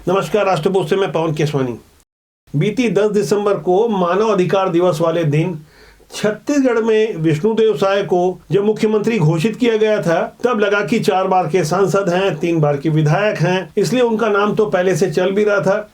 नमस्कार, राष्ट्रपोस्ट से मैं पवन केसवानी। बीती 10 दिसंबर को मानव अधिकार दिवस वाले दिन छत्तीसगढ़ में विष्णुदेव साय को जब मुख्यमंत्री घोषित किया गया था, तब लगा कि 4 बार के सांसद हैं, 3 बार के विधायक हैं, इसलिए उनका नाम तो पहले से चल भी रहा था।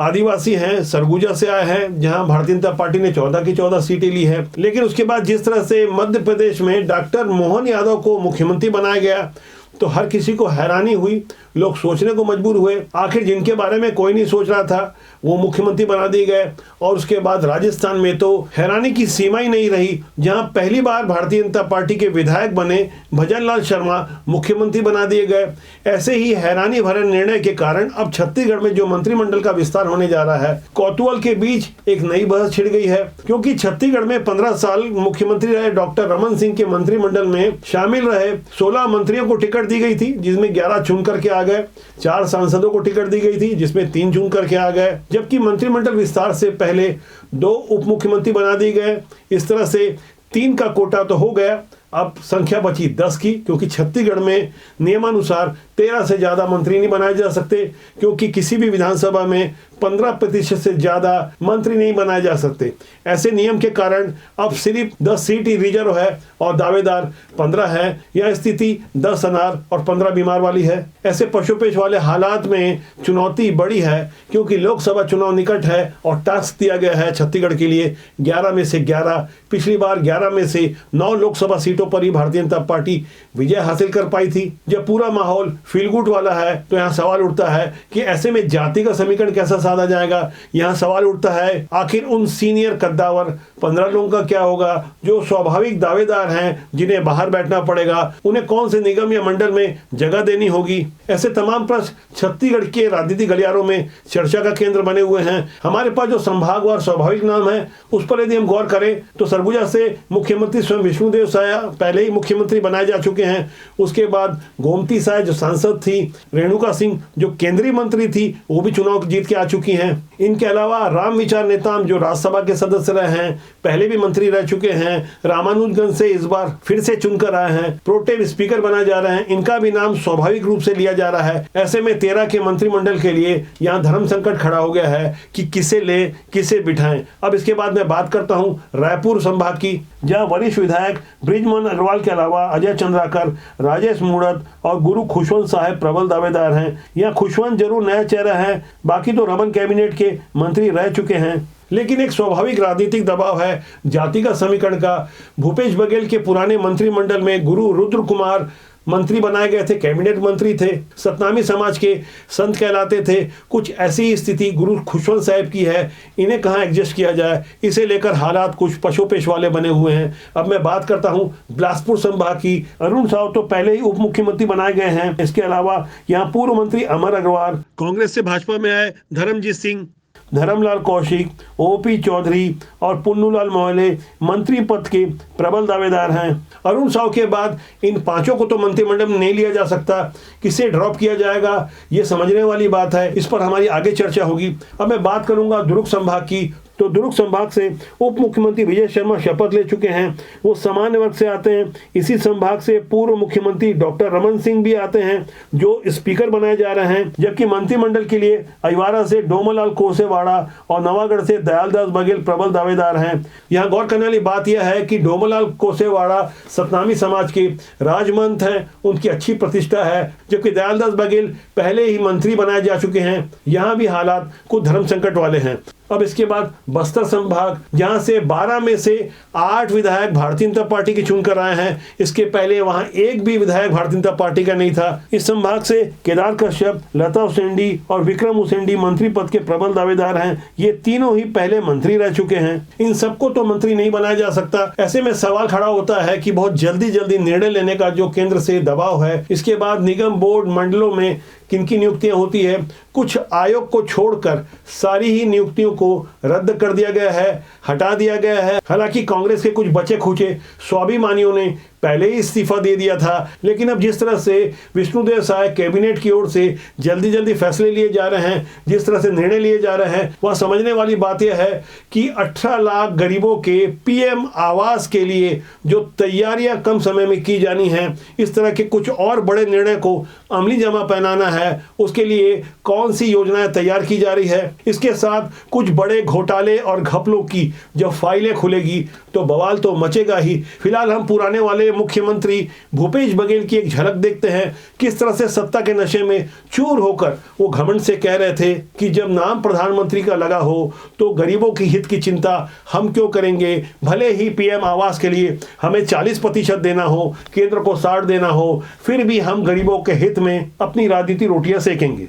आदिवासी हैं, सरगुजा से आए हैं, जहां भारतीय जनता पार्टी ने 14 की 14 सीटें ली है। लेकिन उसके बाद जिस तरह से मध्य प्रदेश में डॉक्टर मोहन यादव को मुख्यमंत्री बनाया गया, तो हर किसी को हैरानी हुई। लोग सोचने को मजबूर हुए, आखिर जिनके बारे में कोई नहीं सोच रहा था वो मुख्यमंत्री बना दिए गए। और उसके बाद राजस्थान में तो हैरानी की सीमा ही नहीं रही, जहां पहली बार भारतीय जनता पार्टी के विधायक बने भजन लाल शर्मा मुख्यमंत्री बना दिए गए। ऐसे ही हैरानी भरे निर्णय के कारण अब छत्तीसगढ़ में जो मंत्रिमंडल का विस्तार होने जा रहा है, कौतूहल के बीच एक नई बहस छिड़ गई है। क्योंकि छत्तीसगढ़ में 15 साल मुख्यमंत्री रहे डॉक्टर रमन सिंह के मंत्रिमंडल में शामिल रहे 16 मंत्रियों को टिकट दी गई थी, जिसमें 11 चुन करके आ गए। 4 सांसदों को टिकट दी गई थी, जिसमें 3 चुन करके आ गए। जबकि मंत्रिमंडल विस्तार से पहले 2 उप मुख्यमंत्री बना दिए गए। इस तरह से 3 का कोटा तो हो गया, अब संख्या बची 10 की, क्योंकि छत्तीसगढ़ में नियमानुसार 13 से ज्यादा मंत्री नहीं बनाए जा सकते, क्योंकि किसी भी विधानसभा में 15% से ज्यादा मंत्री नहीं बनाए जा सकते। ऐसे नियम के कारण अब सिर्फ 10 सीट ही रिजर्व है और दावेदार 15 है। यह स्थिति 10 अनार और 15 बीमार वाली है। ऐसे पशुपेश वाले हालात में चुनौती बड़ी है, क्योंकि लोकसभा चुनाव निकट है और टास्क दिया गया है छत्तीसगढ़ के लिए 11 में से 11। पिछली बार 11 में से 9 लोकसभा सीटों पर ही भारतीय जनता पार्टी विजय हासिल कर पाई थी। जब पूरा माहौल फील गुड वाला है, तो यहाँ सवाल उठता है कि ऐसे में जाति का समीकरण कैसा साधा जाएगा। यहाँ सवाल उठता है, आखिर उन सीनियर कद्दावर 15 लोगों का क्या होगा जो स्वाभाविक दावेदार हैं, जिन्हें बाहर बैठना पड़ेगा। उन्हें कौन से निगम या मंडल में जगह देनी होगी। ऐसे तमाम प्रश्न छत्तीसगढ़ के राजनीतिक गलियारों में चर्चा का केंद्र बने हुए हैं। हमारे पास जो संभागवार स्वाभाविक नाम है, उस पर यदि हम गौर करें तो सरगुजा से मुख्यमंत्री स्वयं विष्णुदेव साय पहले ही मुख्यमंत्री बनाए जा चुके हैं। उसके बाद गोमती साय जो सांसद थी, रेणुका सिंह जो केंद्रीय मंत्री थी, वो भी चुनाव जीत के आ चुकी हैं। इनके अलावा राम विचार नेताम जो राज्यसभा के सदस्य रहे हैं, पहले भी मंत्री रह चुके हैं, रामानुजगंज से इस बार फिर से चुनकर आए हैं, प्रोटेम स्पीकर बनाए जा रहे हैं। इनका भी नाम स्वाभाविक रूप से लिया जा रहा है। ऐसे में 13 के मंत्रिमंडल के लिए यहाँ धर्म संकट खड़ा हो गया है कि किसे ले किसे बिठाएं। अब इसके बाद मैं बात करता हूँ रायपुर संभाग की, जहाँ वरिष्ठ विधायक बृजमोहन अग्रवाल के अलावा अजय चंद्राकर, राजेश मूणत और गुरु खुशवंत साहब प्रबल दावेदार हैं। यहाँ खुशवंत जरूर नया चेहरा है, बाकी तो रमन कैबिनेट के मंत्री रह चुके हैं। लेकिन एक स्वाभाविक राजनीतिक दबाव है जाति का समीकरण का। भूपेश बघेल के पुराने मंत्रिमंडल में गुरु रुद्र कुमार मंत्री बनाए गए थे, कैबिनेट मंत्री थे, सतनामी समाज के संत कहलाते थे। कुछ ऐसी स्थिति गुरु खुशवंत साहब की है, इन्हें कहाँ एडजस्ट किया जाए, इसे लेकर हालात कुछ पशुपेश वाले बने हुए हैं। अब मैं बात करता हूँ बिलासपुर संभाग की। अरुण साव तो पहले ही उप मुख्यमंत्री बनाए गए हैं। इसके अलावा यहाँ पूर्व मंत्री अमर अग्रवाल, कांग्रेस से भाजपा में आए धर्मजीत सिंह, धर्मलाल कौशिक, ओपी चौधरी और पुन्नूलाल मोहले मंत्री पद के प्रबल दावेदार हैं। अरुण साव के बाद इन 5 को तो मंत्रिमंडल में नहीं लिया जा सकता, किसे ड्रॉप किया जाएगा ये समझने वाली बात है। इस पर हमारी आगे चर्चा होगी। अब मैं बात करूंगा दुर्ग संभाग की। तो दुर्ग संभाग से उप मुख्यमंत्री विजय शर्मा शपथ ले चुके हैं। वो सामान्य वर्ग से आते हैं। इसी संभाग से पूर्व मुख्यमंत्री डॉक्टर रमन सिंह भी आते हैं, जो स्पीकर बनाए जा रहे हैं। जबकि मंत्रिमंडल के लिए अहिवारा से डोमलाल कोसेवाड़ा और नवागढ़ से दयालदास बघेल प्रबल दावेदार हैं। यहाँ गौर करने वाली बात यह है कि डोमलाल कोसेवाड़ा सतनामी समाज के राजमंत हैं, उनकी अच्छी प्रतिष्ठा है। जबकि दयालदास बघेल पहले ही मंत्री बनाए जा चुके हैं। यहाँ भी हालात कुछ धर्म संकट वाले हैं। अब इसके बाद बस्तर संभाग, जहां से 12 में से 8 विधायक भारतीय जनता पार्टी के चुनकर आए हैं। इसके पहले वहां एक भी विधायक भारतीय जनता पार्टी का नहीं था। इस संभाग से केदार कश्यप, लता उसेंडी और विक्रम उसेंडी मंत्री पद के प्रबल दावेदार हैं। ये तीनों ही पहले मंत्री रह चुके हैं। इन सबको तो मंत्री नहीं बनाया जा सकता। ऐसे में सवाल खड़ा होता है कि बहुत जल्दी जल्दी निर्णय लेने का जो केंद्र से दबाव है, इसके बाद निगम बोर्ड मंडलों में किनकी नियुक्तियां होती है। कुछ आयोग को छोड़कर सारी ही नियुक्तियों को रद्द कर दिया गया है, हटा दिया गया है। हालांकि कांग्रेस के कुछ बचे खुचे स्वाभिमानियों ने पहले ही इस्तीफा दे दिया था। लेकिन अब जिस तरह से विष्णुदेव साय कैबिनेट की ओर से जल्दी जल्दी फैसले लिए जा रहे हैं, जिस तरह से निर्णय लिए जा रहे हैं, वह समझने वाली बात यह है कि 18 लाख गरीबों के पीएम आवास के लिए जो तैयारियां कम समय में की जानी है, इस तरह के कुछ और बड़े निर्णय को अमली जमा पहनाना है, उसके लिए कौन सी योजनाएं तैयार की जा रही है, इसके साथ कुछ बड़े घोटाले और घपलों की जब फाइलें खुलेगी तो बवाल तो मचेगा ही। फिलहाल हम पुराने वाले मुख्यमंत्री भूपेश बघेल की एक झलक देखते हैं, किस तरह से सत्ता के नशे में चूर होकर वो घमंड से कह रहे थे कि जब नाम प्रधानमंत्री का लगा हो तो गरीबों की हित की चिंता हम क्यों करेंगे, भले ही पीएम आवास के लिए हमें 40% देना हो, केंद्र को 60 देना हो, फिर भी हम गरीबों के हित में अपनी राजनीति रोटियां सेकेंगे।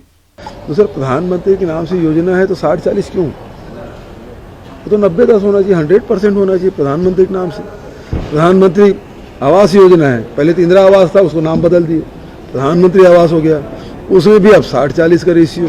तो सर प्रधानमंत्री के नाम से योजना है तो 60-40 क्यों? तो 90-10 होना चाहिए, 100% होना चाहिए प्रधानमंत्री के नाम से। प्रधानमंत्री आवास योजना है, पहले तो इंदिरा आवास था, उसको नाम बदल दिए, प्रधानमंत्री आवास हो गया, उसमें भी अब 60-40 का रेशियो,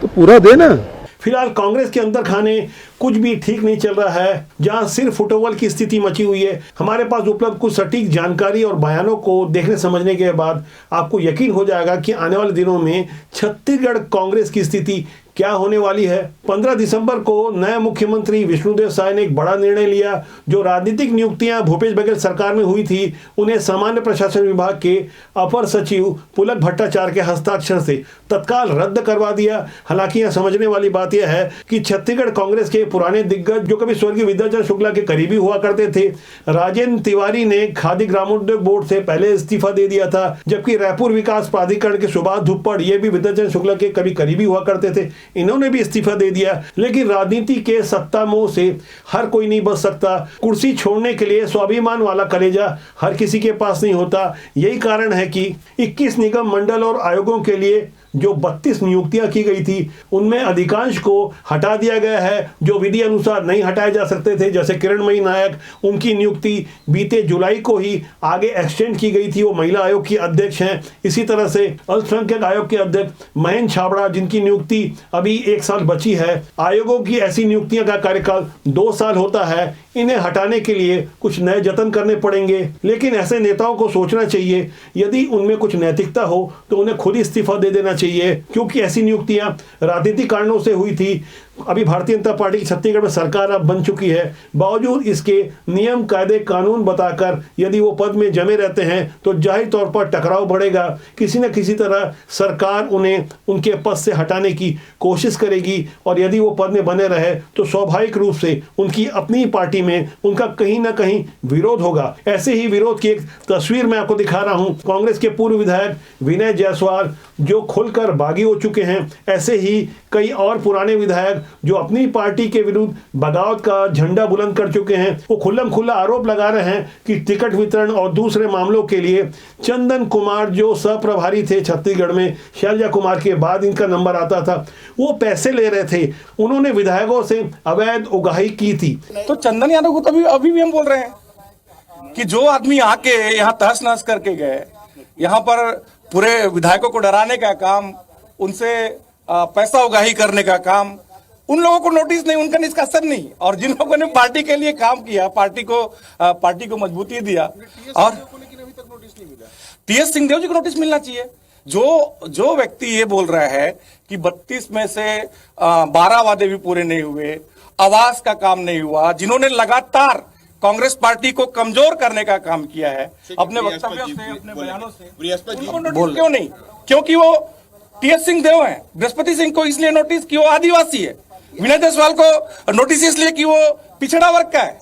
तो पूरा देना। फिलहाल कांग्रेस के अंदर खाने कुछ भी ठीक नहीं चल रहा है, जहां सिर्फ फुटबॉल की स्थिति मची हुई है। हमारे पास उपलब्ध कुछ सटीक जानकारी और बयानों को देखने समझने के बाद आपको यकीन हो जाएगा कि आने वाले दिनों में छत्तीसगढ़ कांग्रेस की स्थिति क्या होने वाली है। 15 दिसंबर को नए मुख्यमंत्री विष्णुदेव साय ने एक बड़ा निर्णय लिया। जो राजनीतिक नियुक्तियां भूपेश बघेल सरकार में हुई थी, उन्हें सामान्य प्रशासन विभाग के अपर सचिव पुलक भट्टाचार्य के हस्ताक्षर से तत्काल रद्द करवा दिया। हालांकि यह समझने वाली बात यह है कि छत्तीसगढ़ कांग्रेस के पुराने दिग्गज जो कभी स्वर्गीय विद्याचरण शुक्ला के करीबी हुआ करते थे, राजेंद्र तिवारी ने खादी ग्रामोद्योग बोर्ड से पहले इस्तीफा दे दिया था, जबकि रायपुर विकास प्राधिकरण के सुभाष धुप्पड़ ये भी विद्याचरण शुक्ला के कभी करीबी हुआ करते थे, इन्होंने भी इस्तीफा दे दिया। लेकिन राजनीति के सत्ता मोह से हर कोई नहीं बच सकता। कुर्सी छोड़ने के लिए स्वाभिमान वाला कलेजा हर किसी के पास नहीं होता। यही कारण है कि 21 निगम मंडल और आयोगों के लिए जो 32 नियुक्तियां की गई थी, उनमें अधिकांश को हटा दिया गया है जो विधि अनुसार नहीं हटाए जा सकते थे। जैसे किरणमयी नायक, उनकी नियुक्ति बीते जुलाई को ही आगे एक्सटेंड की गई थी, वो महिला आयोग की अध्यक्ष हैं। इसी तरह से अल्पसंख्यक आयोग के अध्यक्ष महेंद्र छाबड़ा, जिनकी नियुक्ति अभी 1 साल बची है। आयोगों की ऐसी नियुक्तियां का कार्यकाल 2 साल होता है। इन्हें हटाने के लिए कुछ नए जतन करने पड़ेंगे। लेकिन ऐसे नेताओं को सोचना चाहिए, यदि उनमें कुछ नैतिकता हो तो उन्हें खुद इस्तीफा दे देना चाहिए, क्योंकि ऐसी नियुक्तियां राजनीतिक कारणों से हुई थी। अभी भारतीय जनता पार्टी की छत्तीसगढ़ में सरकार अब बन चुकी है, बावजूद इसके नियम कायदे कानून बताकर यदि वो पद में जमे रहते हैं तो जाहिर तौर पर टकराव बढ़ेगा। किसी न किसी तरह सरकार उन्हें उनके पद से हटाने की कोशिश करेगी, और यदि वो पद में बने रहे तो स्वाभाविक रूप से उनकी अपनी पार्टी में उनका कहीं ना कहीं विरोध होगा। ऐसे ही विरोध की एक तस्वीर मैं आपको दिखा रहा हूं। कांग्रेस के पूर्व विधायक विनय जायसवाल जो खुलकर बागी हो चुके हैं, ऐसे ही कई और पुराने विधायक जो अपनी पार्टी के विरुद्ध बगावत का झंडा बुलंद कर चुके हैं, वो खुल्लम खुल्ला आरोप लगा रहे हैं कि टिकट वितरण और दूसरे मामलों के लिए चंदन कुमार जो सह-प्रभारी थे छत्तीसगढ़ में, शैलजा कुमार के बाद इनका नंबर आता था, वो पैसे ले रहे थे। उन्होंने विधायकों से अवैध उगाही की थी। तो चंदन यादव को तो अभी भी हम बोल रहे हैं कि जो आदमी आके यहाँ तहस नहस करके गए, यहाँ पर पूरे विधायकों को डराने का काम, उनसे पैसा उगाही करने का काम, उन लोगों को नोटिस नहीं, उनका निष्कासन नहीं। और जिन लोगों ने पार्टी के लिए काम किया, पार्टी को मजबूती दिया, और टीएस सिंहदेव जी को नोटिस मिलना चाहिए। जो व्यक्ति ये बोल रहा है कि 32 में से 12 वादे भी पूरे नहीं हुए, आवास का काम नहीं हुआ, जिन्होंने लगातार कांग्रेस पार्टी को कमजोर करने का काम किया है अपने वक्तव्यों से, अपने बयानों से, उनको नोटिस क्यों नहीं? क्योंकि वो टीएस सिंहदेव हैं। बृहस्पति सिंह को इसलिए नोटिस कि वो आदिवासी है, विनय जायसवाल को नोटिस इसलिए कि वो पिछड़ा वर्ग का है।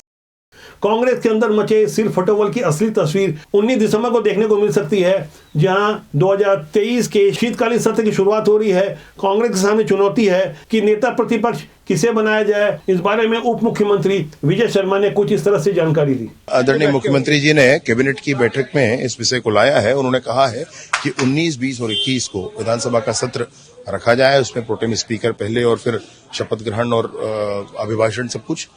कांग्रेस के अंदर मचे सिर फटोवल की असली तस्वीर 19 दिसंबर को देखने को मिल सकती है, जहां 2023 के शीतकालीन सत्र की शुरुआत हो रही है। कांग्रेस के सामने चुनौती है कि नेता प्रतिपक्ष किसे बनाया जाए। इस बारे में उप मुख्यमंत्री विजय शर्मा ने कुछ इस तरह से जानकारी दी। आदरणीय मुख्यमंत्री जी ने कैबिनेट की बैठक में इस विषय को लाया है। उन्होंने कहा है कि 19, 20 और 21 को विधानसभा का सत्र रखा जाए, उसमें प्रोटेम स्पीकर पहले और फिर शपथ ग्रहण और अभिभाषण सब कुछ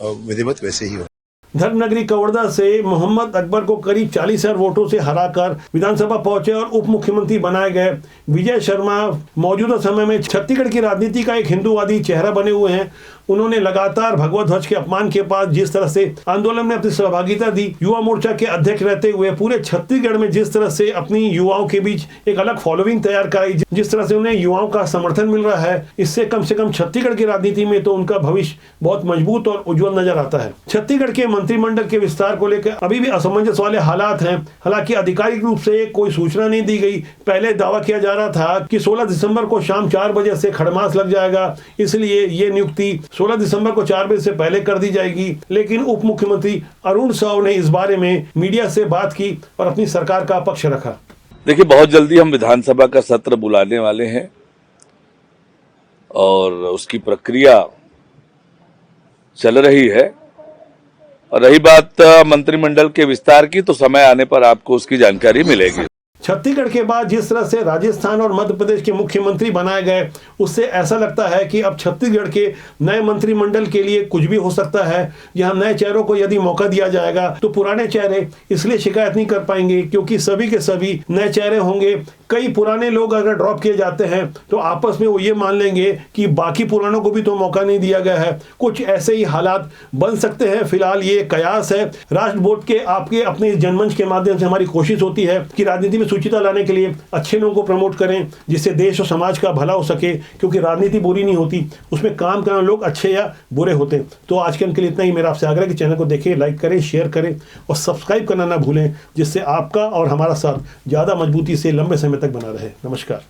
विधिवत वैसे ही हो। धर्मनगरी कवर्धा से मोहम्मद अकबर को करीब 40,000 वोटों से हराकर विधानसभा पहुंचे और उप मुख्यमंत्री बनाए गए विजय शर्मा मौजूदा समय में छत्तीसगढ़ की राजनीति का एक हिंदूवादी चेहरा बने हुए हैं। उन्होंने लगातार भगवत ध्वज के अपमान के बाद जिस तरह से आंदोलन में अपनी सहभागिता दी, युवा मोर्चा के अध्यक्ष रहते हुए पूरे छत्तीसगढ़ में जिस तरह से अपनी युवाओं के बीच एक अलग फॉलोइंग तैयार कराई, जिस तरह से उन्हें युवाओं का समर्थन मिल रहा है, इससे कम से कम छत्तीसगढ़ की राजनीति में तो उनका भविष्य बहुत मजबूत और उज्जवल नजर आता है। छत्तीसगढ़ के मंत्रिमंडल के विस्तार को लेकर अभी भी असमंजस वाले हालात हैं। हालांकि आधिकारिक रूप से कोई सूचना नहीं दी गई। पहले दावा किया जा रहा था कि 16 दिसंबर को शाम 4 बजे से खड़मास लग जाएगा, इसलिए ये नियुक्ति 16 दिसंबर को 4 बजे से पहले कर दी जाएगी। लेकिन उप मुख्यमंत्री अरुण साव ने इस बारे में मीडिया से बात की और अपनी सरकार का पक्ष रखा। देखिए, बहुत जल्दी हम विधानसभा का सत्र बुलाने वाले हैं और उसकी प्रक्रिया चल रही है। और रही बात मंत्रिमंडल के विस्तार की, तो समय आने पर आपको उसकी जानकारी मिलेगी। छत्तीसगढ़ के बाद जिस तरह से राजस्थान और मध्य प्रदेश के मुख्यमंत्री बनाए गए, उससे ऐसा लगता है कि अब छत्तीसगढ़ के नए मंत्रिमंडल के लिए कुछ भी हो सकता है। यहाँ नए चेहरों को यदि मौका दिया जाएगा तो पुराने चेहरे इसलिए शिकायत नहीं कर पाएंगे क्योंकि सभी के सभी नए चेहरे होंगे। कई पुराने लोग अगर ड्रॉप किए जाते हैं तो आपस में वो ये मान लेंगे कि बाकी पुरानों को भी तो मौका नहीं दिया गया है। कुछ ऐसे ही हालात बन सकते हैं। फिलहाल ये कयास है। राष्ट्र बोर्ड के आपके अपने इस जनमंच के माध्यम से हमारी कोशिश होती है कि राजनीति में सुचिता लाने के लिए अच्छे लोगों को प्रमोट करें, जिससे देश और समाज का भला हो सके। क्योंकि राजनीति बुरी नहीं होती, उसमें काम करने लोग अच्छे या बुरे होते हैं। तो आज के लिए इतना ही। मेरा आपसे आग्रह कि चैनल को देखें, लाइक करें, शेयर करें और सब्सक्राइब करना ना भूलें, जिससे आपका और हमारा साथ ज़्यादा मजबूती से लंबे समय तक बना रहे। नमस्कार।